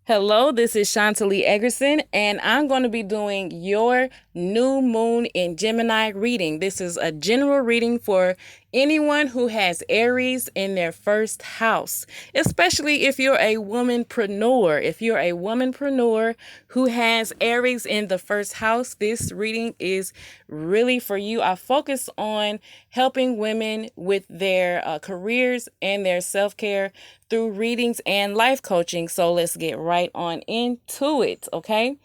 Hello, this is Chantalie Eggerson, and I'm going to be doing your new moon in Gemini reading. This is a general reading for anyone who has Aries in their first house, especially if you're a womanpreneur. If you're a womanpreneur who has Aries in the first house, this reading is really for you. I focus on helping women with their careers and their self-care through readings and life coaching. So let's get right on into it, okay?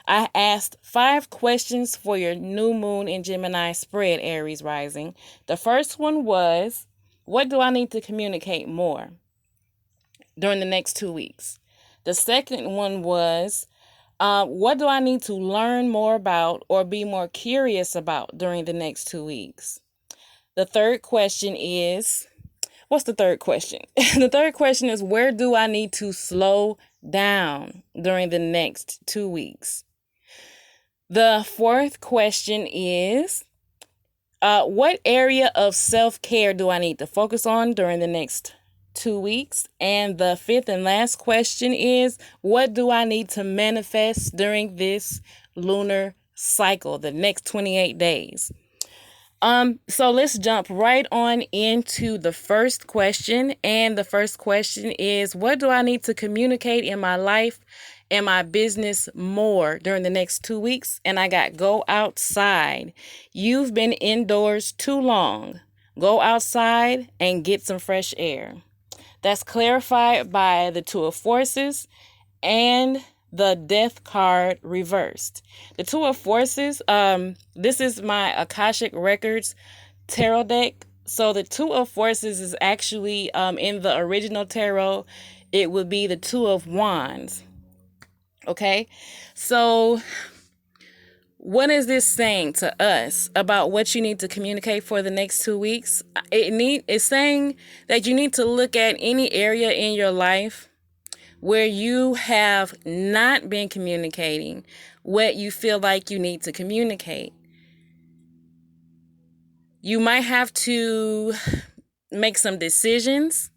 I asked 5 questions for your new moon in Gemini spread, Aries rising. The first one was, what do I need to communicate more during the next 2 weeks? The second one was, what do I need to learn more about or be more curious about during the next 2 weeks? The third question is, what's the third question? The third question is, where do I need to slow down during the next 2 weeks? The fourth question is, what area of self-care do I need to focus on during the next 2 weeks? And the fifth and last question is, what do I need to manifest during this lunar cycle, the next 28 days? So let's jump right on into the first question. And the first question is, what do I need to communicate in my life and my business more during the next 2 weeks? And I got go outside. You've been indoors too long. Go outside and get some fresh air. That's clarified by the Two of Forces and the Death card reversed. The Two of Forces, this is my Akashic Records tarot deck. So the Two of Forces is actually, in the original tarot, it would be the Two of Wands. Okay, so what is this saying to us about what you need to communicate for the next 2 weeks? It's saying that you need to look at any area in your life where you have not been communicating what you feel like you need to communicate. You might have to make some decisions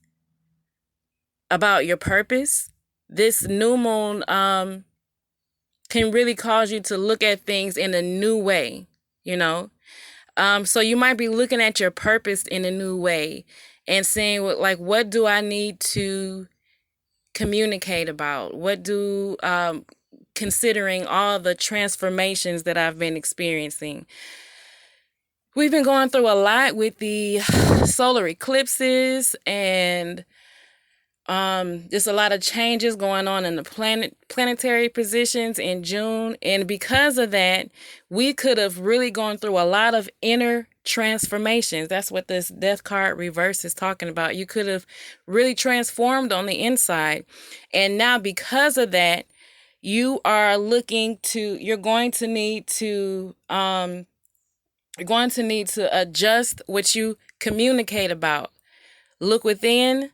about your purpose. This new moon can really cause you to look at things in a new way, you know? So you might be looking at your purpose in a new way and saying, like, what do I need to communicate about? What do, considering all the transformations that I've been experiencing. We've been going through a lot with the solar eclipses and just a lot of changes going on in the planetary positions in June. And because of that, we could have really gone through a lot of inner transformations. That's what this Death card reverse is talking about. You could have really transformed on the inside. And now because of that, you're going to need to adjust what you communicate about. Look within.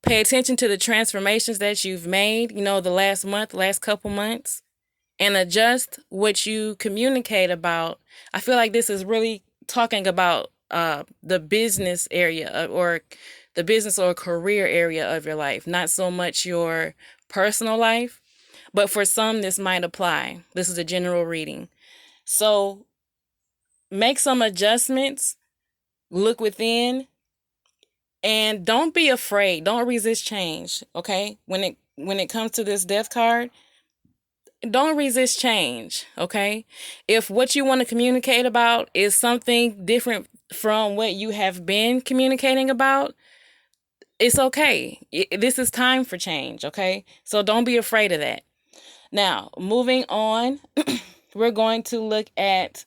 Pay attention to the transformations that you've made, the last couple months, and adjust what you communicate about. I feel like this is really talking about the business area or the business or career area of your life, not so much your personal life. But for some, this might apply. This is a general reading. So make some adjustments, look within, and don't be afraid. Don't resist change, okay? When it comes to this Death card, don't resist change, okay? If what you want to communicate about is something different from what you have been communicating about, it's okay. This is time for change, okay? So don't be afraid of that. Now, moving on, we're going to look at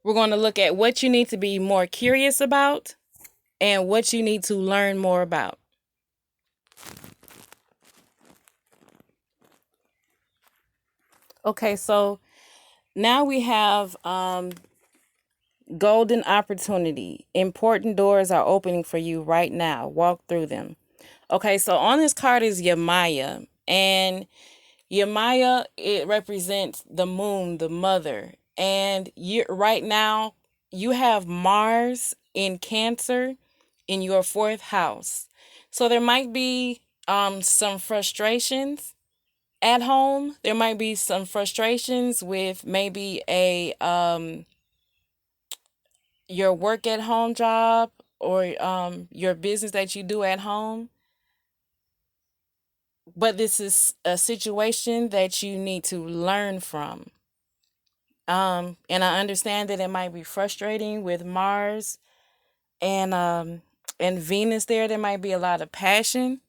what you need to be more curious about and what you need to learn more about. Okay, so now we have golden opportunity. Important doors are opening for you right now. Walk through them. Okay, so on this card is Yamaya. And Yamaya, it represents the moon, the mother. And right now, you have Mars in Cancer in your 4th house. So there might be some frustrations at home. There might be some frustrations with maybe a your work at home job or your business that you do at home. But this is a situation that you need to learn from. And I understand that it might be frustrating with Mars and Venus there. There might be a lot of passion,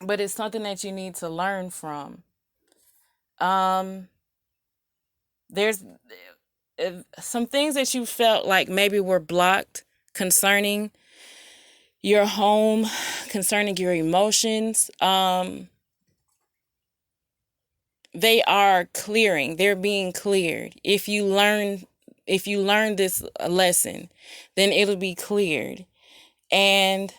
but it's something that you need to learn from. Um, there's some things that you felt like maybe were blocked concerning your home, concerning your emotions. They are clearing. They're being cleared. If you learn this lesson, then it'll be cleared. And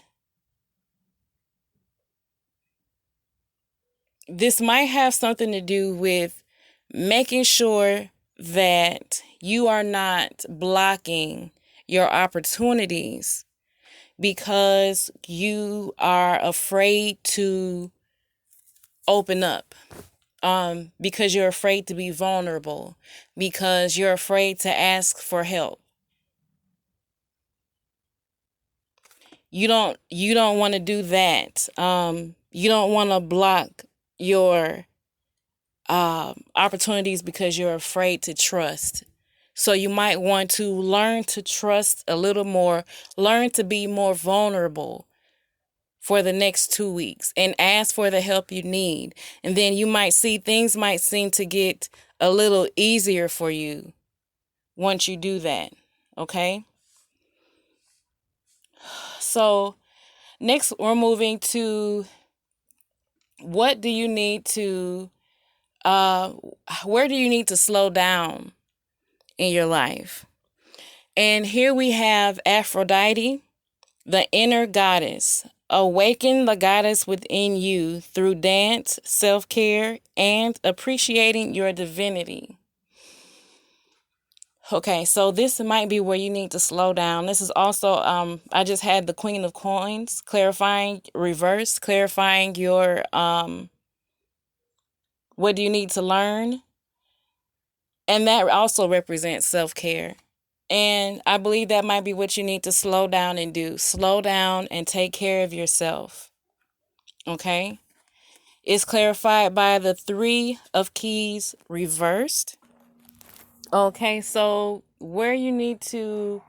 this might have something to do with making sure that you are not blocking your opportunities because you are afraid to open up, because you're afraid to be vulnerable, because you're afraid to ask for help. You don't want to do that. You don't want to block your opportunities because you're afraid to trust. So you might want to learn to trust a little more, learn to be more vulnerable for the next 2 weeks and ask for the help you need. And then you might see things might seem to get a little easier for you once you do that. Okay? So next we're moving to what do you need to uh where do you need to slow down in your life? And here we have Aphrodite, the inner goddess. Awaken the goddess within you through dance, self-care, and appreciating your divinity. Okay, so this might be where you need to slow down. This is also, I just had the Queen of Coins, clarifying, reverse, clarifying your, what do you need to learn? And that also represents self-care. And I believe that might be what you need to slow down and do. Slow down and take care of yourself. Okay? It's clarified by the Three of Keys reversed. Okay, so where you need to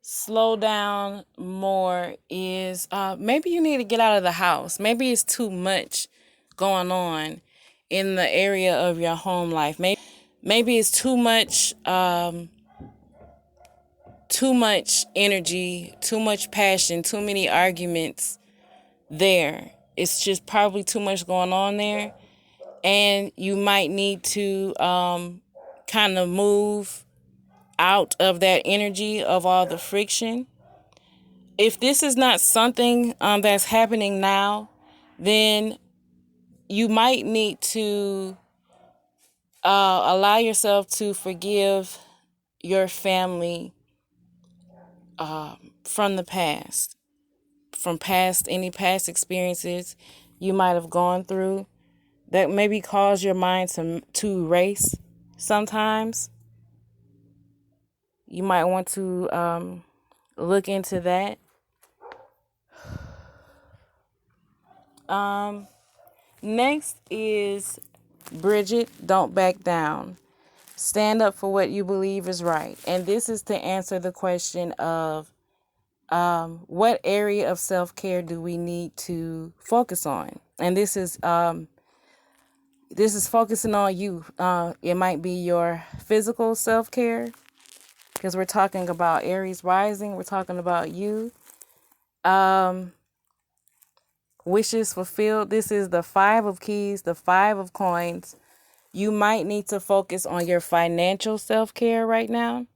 slow down more is maybe you need to get out of the house. Maybe it's too much going on in the area of your home life. Maybe it's too much energy, too much passion, too many arguments there. It's just probably too much going on there. And you might need to kind of move out of that energy of all the friction. If this is not something that's happening now, then you might need to allow yourself to forgive your family from the past, from any past experiences you might have gone through that maybe cause your mind to race sometimes. You might want to look into that. Next is Bridget, don't back down. Stand up for what you believe is right. And this is to answer the question of what area of self-care do we need to focus on? And this is focusing on you. It might be your physical self-care, because we're talking about Aries rising. We're talking about you. Wishes fulfilled. This is the Five of Keys, the Five of Coins. You might need to focus on your financial self-care right now.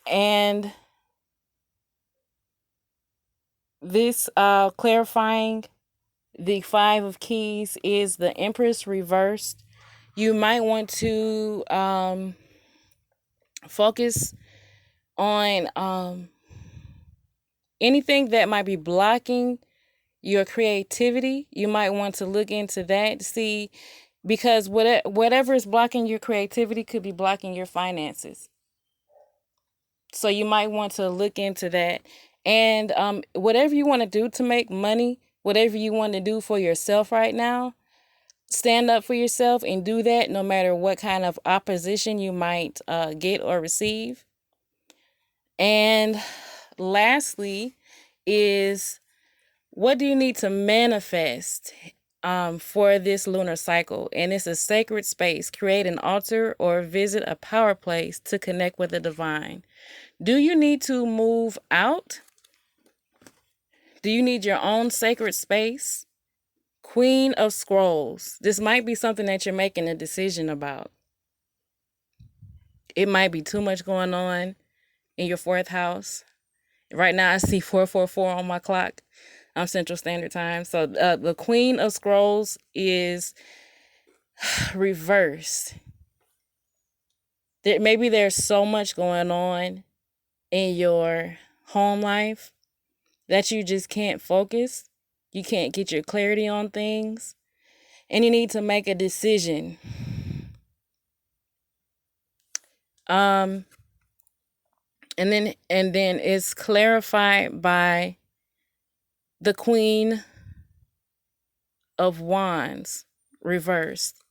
And this clarifying the Five of Keys is the Empress reversed. You might want to focus on anything that might be blocking your creativity, you might want to look into that, see, because whatever is blocking your creativity could be blocking your finances. So you might want to look into that. And whatever you want to do to make money, whatever you want to do for yourself right now, stand up for yourself and do that no matter what kind of opposition you might get or receive. And lastly is, what do you need to manifest for this lunar cycle? And it's a sacred space. Create an altar or visit a power place to connect with the divine. Do you need to move out? Do you need your own sacred space? Queen of Scrolls. This might be something that you're making a decision about. It might be too much going on in your fourth house. Right now, I see 444 on my clock. I'm Central Standard Time. So the Queen of Scrolls is reversed. Maybe there's so much going on in your home life that you just can't focus. You can't get your clarity on things. And you need to make a decision. And then it's clarified by the Queen of Wands reversed.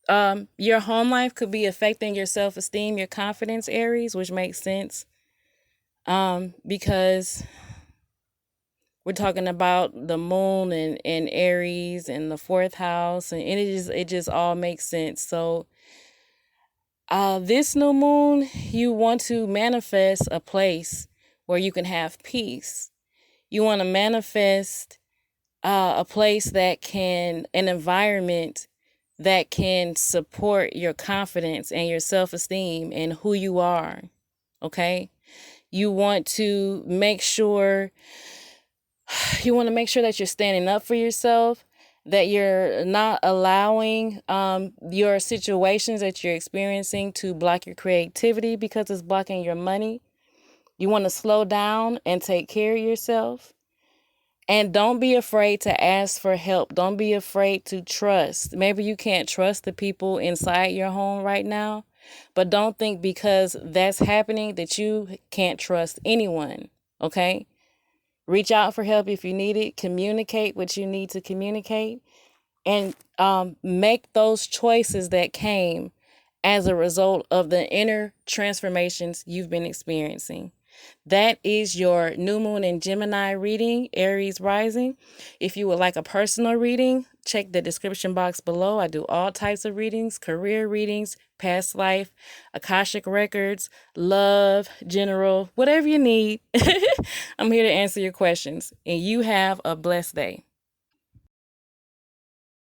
Your home life could be affecting your self-esteem, your confidence, Aries, which makes sense. Because we're talking about the moon and Aries and the fourth house, and it just all makes sense. So this new moon, you want to manifest a place where you can have peace. You want to manifest a place an environment that can support your confidence and your self-esteem and who you are. Okay? You want to make sure that you're standing up for yourself, that you're not allowing your situations that you're experiencing to block your creativity because it's blocking your money. You want to slow down and take care of yourself. And don't be afraid to ask for help. Don't be afraid to trust. Maybe you can't trust the people inside your home right now, but don't think because that's happening that you can't trust anyone, okay? Reach out for help if you need it. Communicate what you need to communicate. And make those choices that came as a result of the inner transformations you've been experiencing. That is your new moon in Gemini reading, Aries rising. If you would like a personal reading, check the description box below. I do all types of readings, career readings, past life, Akashic records, love, general, whatever you need. I'm here to answer your questions, and you have a blessed day.